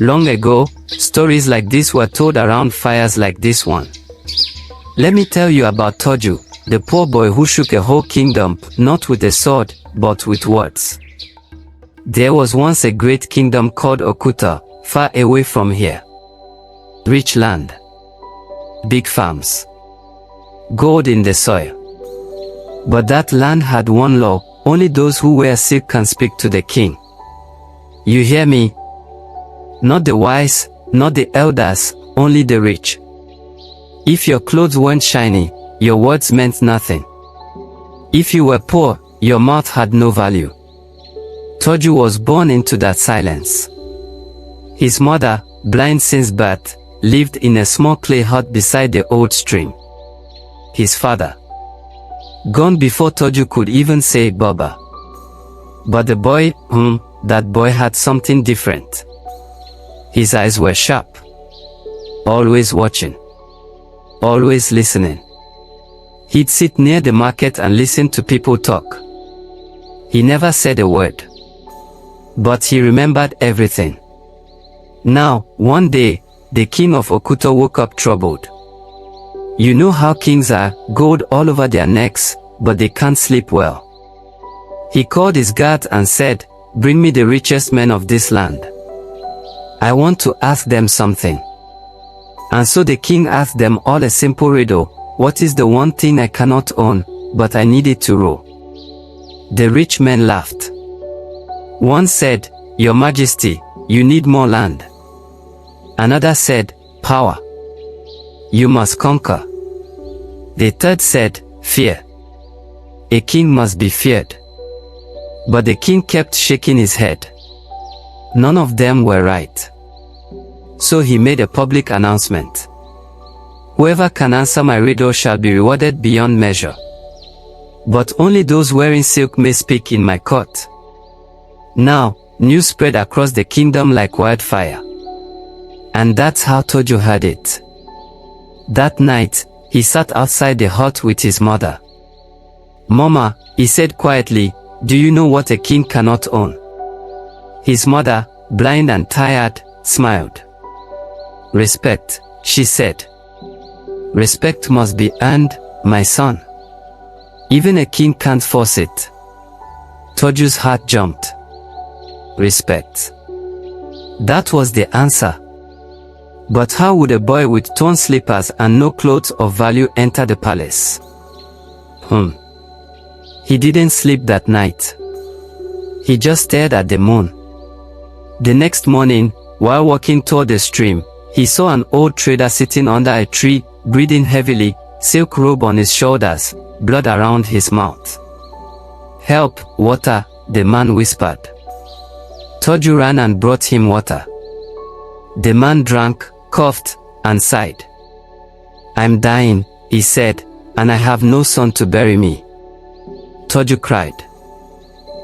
Long ago, stories like this were told around fires like this one. Let me tell you about Taju, the poor boy who shook a whole kingdom, not with a sword, but with words. There was once a great kingdom called Okuta, far away from here. Rich land. Big farms. Gold in the soil. But that land had one law: only those who wear silk can speak to the king. You hear me? Not the wise, not the elders, only the rich. If your clothes weren't shiny, your words meant nothing. If you were poor, your mouth had no value. Taju was born into that silence. His mother, blind since birth, lived in a small clay hut beside the old stream. His father, gone before Taju could even say Baba. But the boy, that boy had something different. His eyes were sharp. Always watching. Always listening. He'd sit near the market and listen to people talk. He never said a word. But he remembered everything. Now, one day, the king of Okuta woke up troubled. You know how kings are, gold all over their necks, but they can't sleep well. He called his guards and said, "Bring me the richest men of this land. I want to ask them something." And so the king asked them all a simple riddle: what is the one thing I cannot own, but I need it to rule? The rich men laughed. One said, "Your Majesty, you need more land." Another said, "Power. You must conquer." The third said, "Fear. A king must be feared." But the king kept shaking his head. None of them were right. So he made a public announcement. Whoever can answer my riddle shall be rewarded beyond measure. But only those wearing silk may speak in my court. Now, news spread across the kingdom like wildfire. And that's how Taju heard it. That night, he sat outside the hut with his mother. "Mama," he said quietly, "do you know what a king cannot own?" His mother, blind and tired, smiled. "Respect," she said. "Respect must be earned, my son. Even a king can't force it." Taju's heart jumped. Respect. That was the answer. But how would a boy with torn slippers and no clothes of value enter the palace? He didn't sleep that night. He just stared at the moon. The next morning, while walking toward the stream, he saw an old trader sitting under a tree, breathing heavily, silk robe on his shoulders, blood around his mouth. "Help, water," the man whispered. Taju ran and brought him water. The man drank, coughed, and sighed. "I'm dying," he said, "and I have no son to bury me." Taju cried.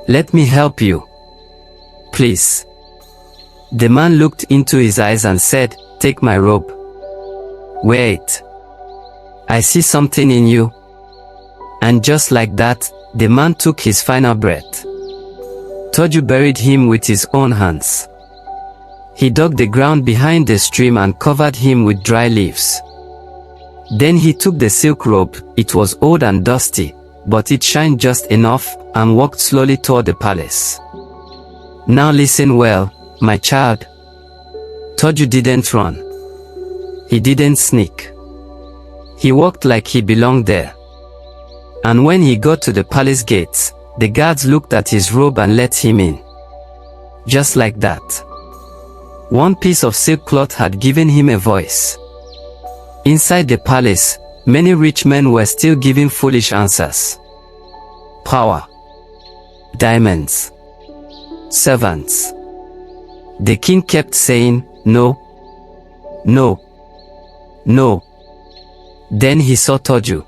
"Let me help you. Please." The man looked into his eyes and said, "Take my robe." "Wait. I see something in you." And just like that, the man took his final breath. Taju buried him with his own hands. He dug the ground behind the stream and covered him with dry leaves. Then he took the silk robe. It was old and dusty, but it shined just enough, and walked slowly toward the palace. Now listen well, my child. Taju didn't run. He didn't sneak. He walked like he belonged there. And when he got to the palace gates, the guards looked at his robe and let him in. Just like that. One piece of silk cloth had given him a voice. Inside the palace, many rich men were still giving foolish answers. Power. Diamonds. Servants. The king kept saying, "No. No. No." Then he saw Taju.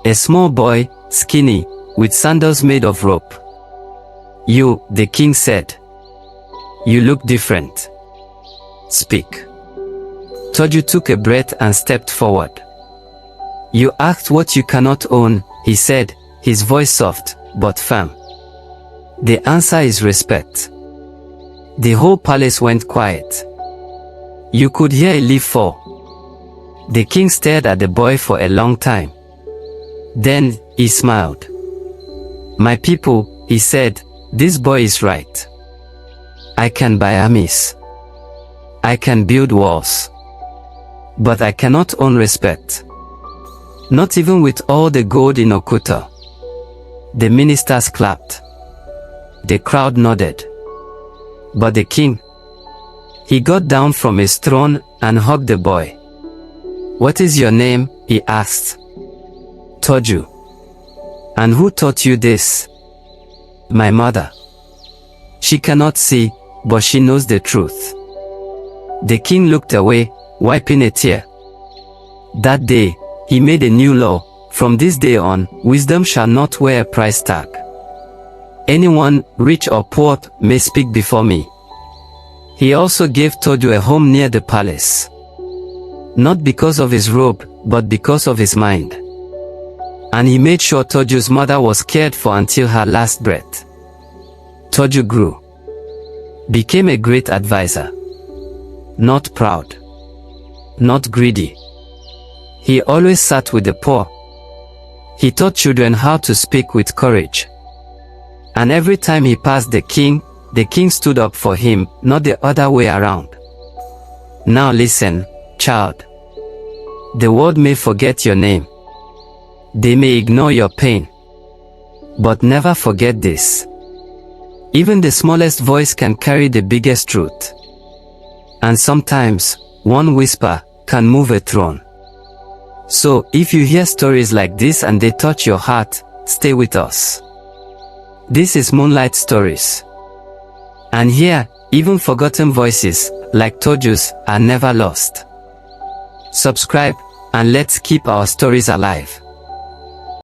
A small boy, skinny, with sandals made of rope. "You," the king said. "You look different. Speak." Taju took a breath and stepped forward. "You asked what you cannot own," he said, his voice soft, but firm. "The answer is respect. The whole palace went quiet. You could hear a leaf fall. The king stared at the boy for a long time. Then, he smiled. "My people," he said, "this boy is right. I can buy armies. I can build walls. But I cannot own respect. Not even with all the gold in Okuta." The ministers clapped. The crowd nodded. But the king, he got down from his throne and hugged the boy. "What is your name?" he asked. "Taju." "And who taught you this?" "My mother. She cannot see, but she knows the truth." The king looked away, wiping a tear. That day, he made a new law. From this day on, wisdom shall not wear a price tag. Anyone, rich or poor, may speak before me. He also gave Taju a home near the palace. Not because of his robe, but because of his mind. And he made sure Taju's mother was cared for until her last breath. Taju grew. Became a great advisor. Not proud. Not greedy. He always sat with the poor. He taught children how to speak with courage. And every time he passed the king stood up for him, not the other way around. Now listen, child. The world may forget your name. They may ignore your pain. But never forget this. Even the smallest voice can carry the biggest truth. And sometimes, one whisper can move a throne. So, if you hear stories like this and they touch your heart, stay with us. This is Moonlight Stories. And here, even forgotten voices, like Taju's, are never lost. Subscribe, and let's keep our stories alive.